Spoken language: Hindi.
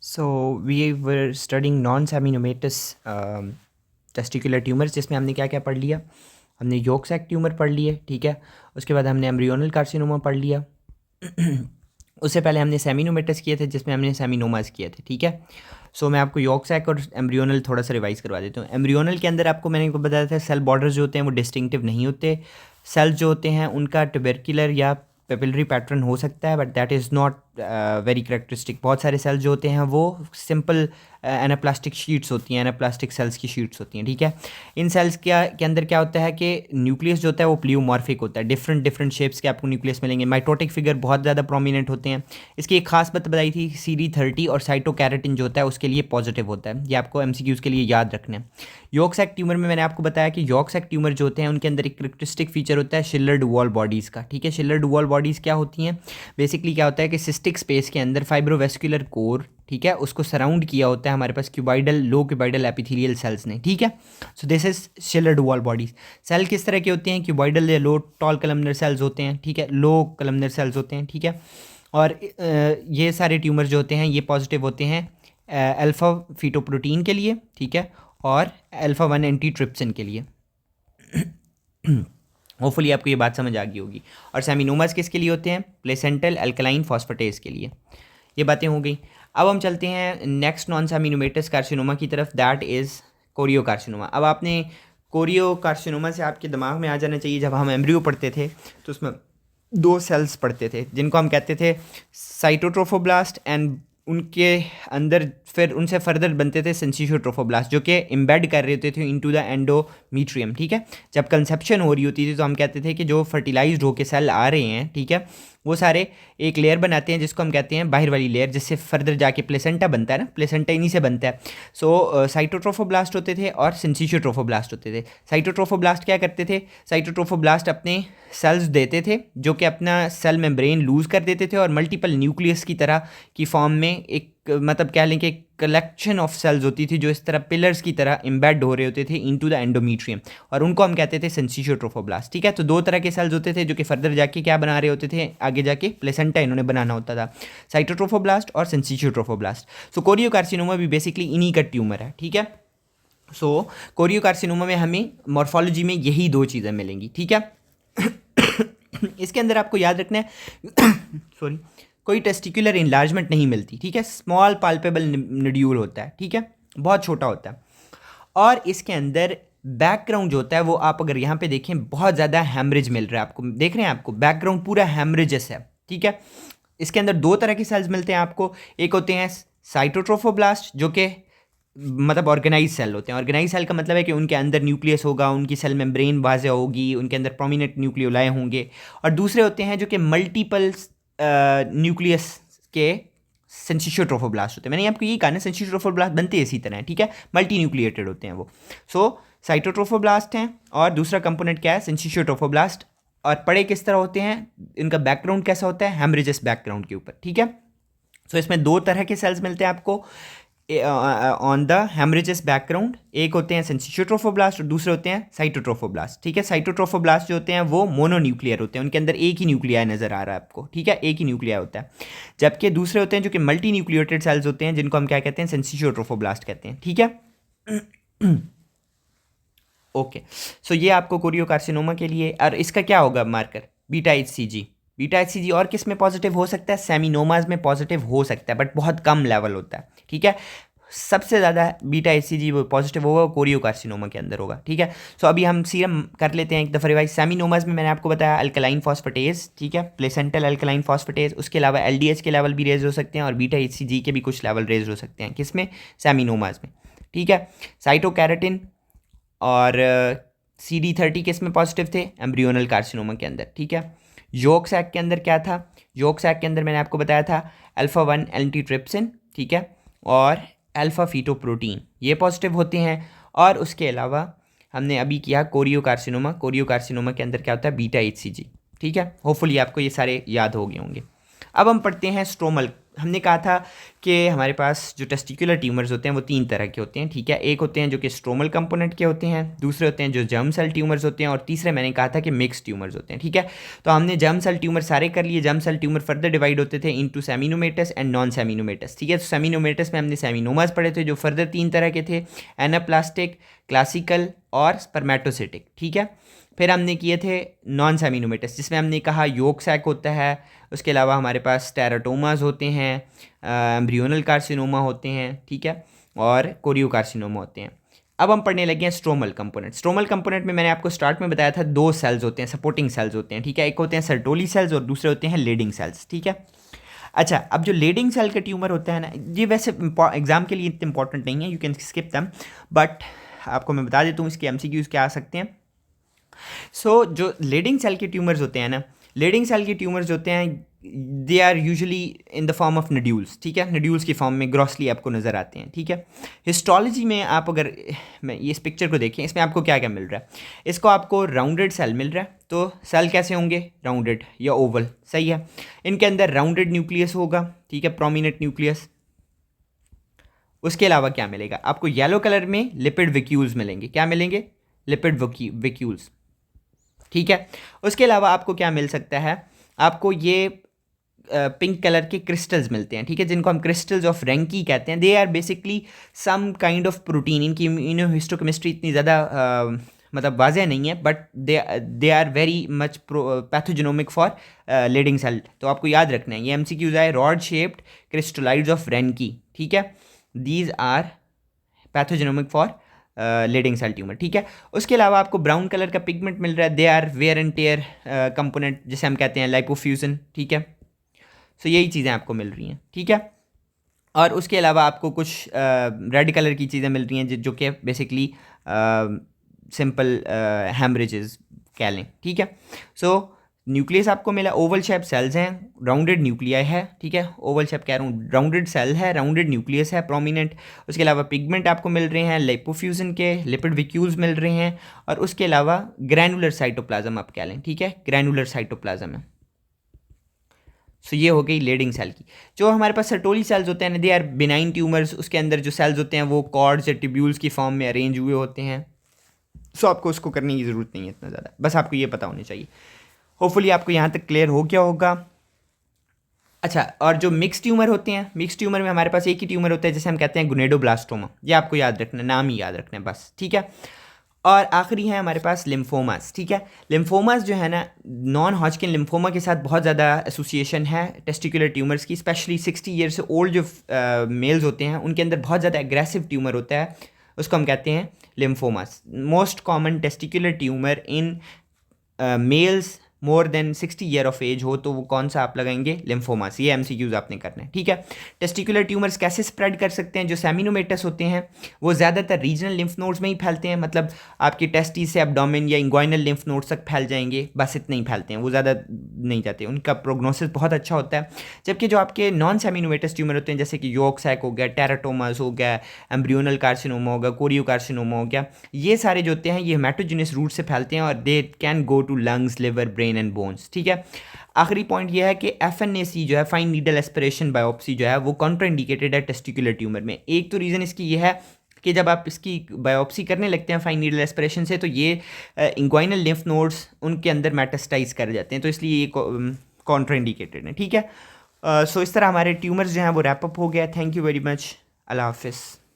So we were studying non-seminomatous testicular tumours, जिसमें हमने क्या क्या पढ़ लिया। हमने योक सैक ट्यूमर पढ़ लिए, ठीक है। उसके बाद हमने एम्ब्रियोनल कार्सिनोमा पढ़ लिया। उससे पहले हमने सेमिनोमेटस किए थे, जिसमें हमने सेमिनोमास किए थे, ठीक है। सो मैं आपको योक सैक और एम्ब्रियोनल थोड़ा सा रिवाइज करवा देता हूँ। एम्ब्रियोनल के अंदर आपको मैंने बताया था सेल बॉर्डर्स जो होते हैं वो डिस्टिंक्टिव नहीं होते। सेल्स जो होते हैं उनका ट्यूबरकुलर या पेपिलरी पैटर्न हो सकता है, but that is not very characteristic. बहुत सारे सेल्स जो होते हैं वो सिंपल एनाप्लास्टिक शीट्स होती हैं, एनाप्लास्टिक सेल्स की शीट्स होती हैं, ठीक है। इन सेल्स के अंदर क्या होता है कि न्यूक्लियस जो होता है वो प्लियोमॉर्फिक होता है। डिफरेंट शेप्स के आपको न्यूक्लियस मिलेंगे। माइटोटिक फिगर बहुत ज़्यादा प्रोमिनेंट होते हैं। इसकी एक खास बात बताई थी, CD30 और साइटोकैरेटिन जो होता है उसके लिए पॉजिटिव होता है। ये आपको MCQs के लिए याद रखना है। योक सैक ट्यूमर में मैंने आपको बताया कि योक सैक ट्यूमर जो होते हैं उनके अंदर एक करेक्टरिस्टिक फीचर होता है शिलर डुवॉल बॉडीज़ का, ठीक है। शिलर डुवॉल बॉडीज़ क्या होती हैं? बेसिकली क्या होता है कि सिस्टिक स्पेस के अंदर फाइब्रोवेस्कुलर कोर, ठीक है, उसको सराउंड किया होता है हमारे पास cuboidal low cuboidal epithelial cells ने, ठीक है। So this is Schiller Duval bodies. Cell किस तरह के होते हैं? क्यूबाइडल या लो टॉल कलमनर सेल्स होते हैं, ठीक है, लो कलमनर सेल्स होते हैं, ठीक है। और ये सारे ट्यूमर जो होते हैं ये पॉजिटिव होते हैं अल्फा फीटोप्रोटीन के लिए, ठीक है, और alpha-1 एंटीट्रिप्सिन के लिए। होपफुली आपको ये बात समझ आ गई होगी। और सेमिनोमास किसके लिए होते हैं? प्लेसेंटल अल्कलाइन फॉस्फेटेज के लिए। ये बातें हो गई। अब हम चलते हैं नेक्स्ट नॉन सेमिनोमेटस कार्सिनोमा की तरफ, दैट इज़ कोरियो कार्सिनोमा। अब आपने कोरियो कार्सिनोमा से आपके दिमाग में आ जाना चाहिए, जब हम एम्ब्रियो पढ़ते थे तो उसमें दो सेल्स पढ़ते थे जिनको हम कहते थे साइटोट्रोफोब्लास्ट, एंड उनके अंदर फिर उनसे फर्दर बनते थे सेंसिशियोट्रोफोब्लास्ट, जो कि एम्बेड कर रहे होते थे इनटू द एंडोमीट्रियम, ठीक है। जब कंसेप्शन हो रही होती थी तो हम कहते थे कि जो फर्टिलाइज्ड होके सेल आ रहे हैं, ठीक है, वो सारे एक लेयर बनाते हैं जिसको हम कहते हैं बाहर वाली लेयर, जिससे फर्दर जाके प्लेसेंटा बनता है ना, प्लेसेंटा इन्हीं से बनता है। सो साइटोट्रोफोब्लास्ट होते थे और सेंसिशियोट्रोफोब्लास्ट होते थे। साइटोट्रोफोब्लास्ट क्या करते थे? साइटोट्रोफोब्लास्ट अपने सेल्स देते थे जो कि अपना सेल मेम्ब्रेन लूज़ कर देते थे और मल्टीपल न्यूक्लियस की तरह की फॉर्म में एक, मतलब कह लें कि कलेक्शन ऑफ सेल्स होती थी जो इस तरह पिलर्स की तरह एम्बेड हो रहे होते थे इनटू द एंडोमीट्रियम, और उनको हम कहते थे सेंसिशियोट्रोफोब्लास्ट, ठीक है। तो दो तरह के सेल्स होते थे जो कि फर्दर जाके क्या बना रहे होते थे, आगे जाके प्लेसेंटा इन्होंने बनाना होता था, साइटोट्रोफोब्लास्ट और सेंसिशियोट्रोफोब्लास्ट। सो कोरियो कार्सिनोमा भी बेसिकली इन्हीं का ट्यूमर है, ठीक है। सो कोरियो कार्सिनोमा में हमें मॉर्फोलॉजी में यही दो चीज़ें मिलेंगी, ठीक है। इसके अंदर आपको याद रखना है सॉरी, कोई टेस्टिकुलर इनलार्जमेंट नहीं मिलती, ठीक है। स्मॉल पाल्पेबल निड्यूल होता है, ठीक है, बहुत छोटा होता है। और इसके अंदर बैकग्राउंड जो होता है वो आप अगर यहाँ पे देखें बहुत ज़्यादा हैमरेज मिल रहा है आपको, देख रहे हैं आपको बैकग्राउंड पूरा हैमरेजस है, ठीक है। इसके अंदर दो तरह के सेल्स मिलते हैं आपको। एक होते हैं साइटोट्रोफोब्लास्ट जो कि मतलब ऑर्गेनाइज सेल होते हैं। ऑर्गेनाइज सेल का मतलब है कि उनके अंदर न्यूक्लियस होगा, उनकी सेल मेम्ब्रेन वाज़ेह होगी, उनके अंदर प्रोमिनेंट न्यूक्लियोलाई होंगे। और दूसरे होते हैं जो कि मल्टीपल न्यूक्लियस के सेंसिशियोट्रोफोब्लास्ट होते हैं। मैंने आपको ये कहा ना, सेंसिशियोट्रोफोब्लास्ट बनते इसी तरह है, ठीक है, मल्टी न्यूक्लिएटेड होते हैं वो। सो साइटोट्रोफोब्लास्ट हैं और दूसरा कंपोनेंट क्या है, सेंसिशियोट्रोफोब्लास्ट। और पड़े किस तरह होते हैं, इनका बैकग्राउंड कैसा होता है, हेमरेजस बैकग्राउंड के ऊपर, ठीक है। सो इसमें दो तरह के सेल्स मिलते हैं आपको ऑन द हेमरेजस बैकग्राउंड। एक होते हैं सेंसिशियोट्रोफोब्लास्ट और दूसरे होते हैं साइटोट्रोफोब्लास्ट, ठीक है। साइटोट्रोफोब्लास्ट जो होते हैं वो मोनोन्यूक्लियर होते हैं, उनके अंदर एक ही न्यूक्लियाई नजर आ रहा है आपको, ठीक है, एक ही न्यूक्लियाई होता है। जबकि दूसरे होते हैं जो कि मल्टी न्यूक्लियोटेड सेल्स होते हैं जिनको हम क्या कहते हैं, सेंसिशियोट्रोफोब्लास्ट कहते हैं, ठीक है। ओके, सो ये आपको कोरियो कार्सिनोमा के लिए। और इसका क्या होगा marker, beta HCG। Beta HCG और किस में पॉजिटिव हो सकता है, सेमिनोमाज में पॉजिटिव हो सकता है, बट बहुत कम लेवल होता है, ठीक है। सबसे ज़्यादा बीटा HCG वो पॉजिटिव होगा कोरियो कार्सिनोमा के अंदर होगा, ठीक है। सो अभी हम सीरम कर लेते हैं एक दफ़ा रिवाइज। सेमिनोमाज में मैंने आपको बताया अल्कलाइन फॉस्फेटेज, ठीक है, प्लेसेंटल अल्कलाइन फॉस्फेटेज। उसके अलावा LDH के लेवल भी रेज हो सकते हैं और बीटा HCG के भी कुछ लेवल रेज हो सकते हैं, किसमें, सेमिनोमाज में, ठीक है। साइटोकैरेटिन और CD30 किस में पॉजिटिव थे, एम्ब्रियोनल कार्सिनोमा के अंदर, ठीक है। योक सैक के अंदर क्या था, योक सैक के अंदर मैंने आपको बताया था alpha-1 एंटीट्रिप्सिन, ठीक है, और अल्फा फीटोप्रोटीन, ये पॉजिटिव होते हैं। और उसके अलावा हमने अभी किया कोरियो कार्सिनोमा। कोरियो कार्सिनोमा के अंदर क्या होता है, बीटा HCG, ठीक है। होपफुली आपको ये सारे याद हो गए होंगे। अब हम पढ़ते हैं स्ट्रोमल हमने कहा था कि हमारे पास जो टेस्टिकुलर ट्यूमर्स होते हैं वो 3 तरह के होते हैं, ठीक है। एक होते हैं जो कि स्ट्रोमल कंपोनेंट के होते हैं, दूसरे होते हैं जो जर्म सेल ट्यूमर्स होते हैं, और तीसरे मैंने कहा था कि मिक्स ट्यूमर्स होते हैं, ठीक है। तो हमने जर्म सेल ट्यूमर सारे कर लिए। Germ cell tumor further divide होते थे into seminomatous and non seminomatous, ठीक है। तो सेमिनोमेटस में हमने सेमिनोमास पढ़े थे जो फर्दर 3 तरह के थे, एनाप्लास्टिक, क्लासिकल और स्पर्मेटोसिटिक, ठीक है। फिर हमने किए थे नॉन सेमिनोमेटस जिसमें हमने कहा योक सैक होता है, उसके अलावा हमारे पास टेराटोमास होते हैं, एम्ब्रियोनल कार्सिनोमा होते हैं, ठीक है, और कोरियो कार्सिनोमा होते हैं। अब हम पढ़ने लगे हैं स्ट्रोमल कंपोनेंट। स्ट्रोमल कंपोनेंट में मैंने आपको स्टार्ट में बताया था 2 सेल्स होते हैं, सपोर्टिंग सेल्स होते हैं, ठीक है। एक होते हैं सर्टोली सेल्स और दूसरे होते हैं लीडिंग सेल्स, ठीक है। अच्छा, अब जो लीडिंग सेल का ट्यूमर होता है ना, ये वैसे एग्जाम के लिए इतने इंपॉर्टेंट नहीं है, यू कैन स्किप दम, बट आपको मैं बता देता हूँ इसके MCQs क्या आ सकते हैं। जो लीडिंग सेल के ट्यूमर्स होते हैं ना, लीडिंग सेल के ट्यूमर्स होते हैं, they are usually in the form of nodules, ठीक है। नड्यूल्स की फॉर्म में ग्रॉसली आपको नज़र आते हैं, ठीक है। हिस्टोलॉजी में आप अगर मैं ये इस पिक्चर को देखें, इसमें आपको क्या क्या मिल रहा है। इसको आपको राउंडेड सेल मिल रहा है, तो सेल कैसे होंगे, राउंडेड या ओवल, सही है। इनके अंदर राउंडेड न्यूक्लियस होगा, ठीक है, प्रोमिनेंट न्यूक्लियस। उसके अलावा क्या मिलेगा आपको, येलो कलर में लिपिड वैक्यूल्स मिलेंगे। क्या मिलेंगे, लिपिड वैक्यूल्स, ठीक है। उसके अलावा आपको क्या मिल सकता है, आपको ये पिंक कलर के क्रिस्टल्स मिलते हैं, ठीक है, जिनको हम क्रिस्टल्स ऑफ रैंकी कहते हैं। They are basically some kind of protein. इनकी इम्यूनोहिस्टोकेमिस्ट्री इतनी ज़्यादा मतलब वाजह नहीं है, but they are very much pathognomonic for Leydig cell. तो आपको याद रखना है, ये MCQs आए, rod shaped crystalloids of Reinke, ठीक है, these are pathognomonic for Leydig cell tumour, ठीक है। उसके अलावा आपको ब्राउन कलर का पिगमेंट मिल रहा है, they are wear and tear component, जिसे हम कहते हैं लाइपोफ्यूजन, ठीक है। सो यही चीज़ें आपको मिल रही हैं, ठीक है। और उसके अलावा आपको कुछ रेड कलर की चीज़ें मिल रही हैं जो कि बेसिकली सिंपल हेमरेजेस कह लें, ठीक है। सो न्यूक्लियस आपको मिला, ओवल शेप सेल्स हैं, राउंडेड न्यूक्लियाई है, ठीक है, ओवल शेप कह रहा हूँ, राउंडेड सेल है, राउंडेड न्यूक्लियस है प्रोमिनेंट। उसके अलावा पिगमेंट आपको मिल रहे हैं लाइपोफ्यूजन के, लिपिड वैक्यूल्स मिल रहे हैं, और उसके अलावा ग्रैनुलर साइटोप्लाज्म आप कह लें, ठीक है, ग्रैनुलर साइटोप्लाज्म है। सो ये हो गई लीडिंग सेल की। जो हमारे पास सर्टोली सेल्स होते हैं, दे आर बिनाइन ट्यूमर्स। उसके अंदर जो सेल्स होते हैं वो कॉर्ड्स या ट्यूब्यूल्स की फॉर्म में अरेंज हुए होते हैं। सो आपको उसको करने की ज़रूरत नहीं है इतना ज़्यादा, बस आपको ये पता होना चाहिए। होपफुली आपको यहाँ तक क्लियर हो गया होगा। अच्छा, और जो मिक्स ट्यूमर होते हैं, मिक्स ट्यूमर में हमारे पास एक ही ट्यूमर होता है जिसे हम कहते हैं गुनेडोब्लास्टोमा। ये आपको याद रखना, नाम ही याद रखना है बस, ठीक है। और आखिरी है हमारे पास लिम्फोमास, ठीक है। लिम्फोमास जो है ना, नॉन हॉजकिन लिम्फोमा के साथ बहुत ज़्यादा एसोसिएशन है टेस्टिकुलर ट्यूमर्स की, स्पेशली 60 ईयर से ओल्ड जो मेल्स होते हैं उनके अंदर बहुत ज़्यादा एग्रेसिव ट्यूमर होता है, उसको हम कहते हैं lymphomas. Most common testicular tumor in males more than 60 year of age हो तो वो कौन सा आप लगाएंगे, लिम्फोमास। ये MCQs आपने करना है, ठीक है। टेस्टिकुलर ट्यूमर्स कैसे स्प्रेड कर सकते हैं, जो सेमिनोमेटस होते हैं वो ज़्यादातर रीजनल लिम्फ नोड्स में ही फैलते हैं, मतलब आपकी टेस्टिस से एब्डोमेन या इंग्वाइनल लिम्फ नोड्स तक फैल जाएंगे, बस इतने ही फैलते हैं, वो ज़्यादा नहीं जाते, उनका प्रोग्नोसिस बहुत अच्छा होता है। जबकि जो आपके नॉन सेमिनोमेटस ट्यूमर होते हैं, जैसे कि योक सैक हो गया, टेराटोमास हो गया, एम्ब्रियोनल कार्सिनोमा होगा, कोरियो कार्सिनोमा हो गया, ये सारे जो होते हैं ये हेमाटोजेनस रूट से फैलते हैं और they can go to lungs, liver, brain and bones, ठीक है। आखिरी पॉइंट ये है कि FNAC जो है, फाइन नीडल एस्पिरेशन बायोप्सी जो है, वो कॉन्ट्राइंडिकेटेड है टेस्टिकुलर ट्यूमर में। एक तो रीज़न इसकी ये है कि जब आप इसकी बायोप्सी करने लगते हैं फाइन नीडल एस्पिरेशन से, तो ये इंग्वाइनल लिम्फ नोड्स उनके अंदर मेटास्टाइज कर जाते हैं, तो इसलिए ये कॉन्ट्राइंडिकेटेड है, ठीक है। सो इस तरह हमारे ट्यूमर्स जो हैं वो रैप अप हो गया। थैंक यू वेरी मच, अल्लाह हाफिज़।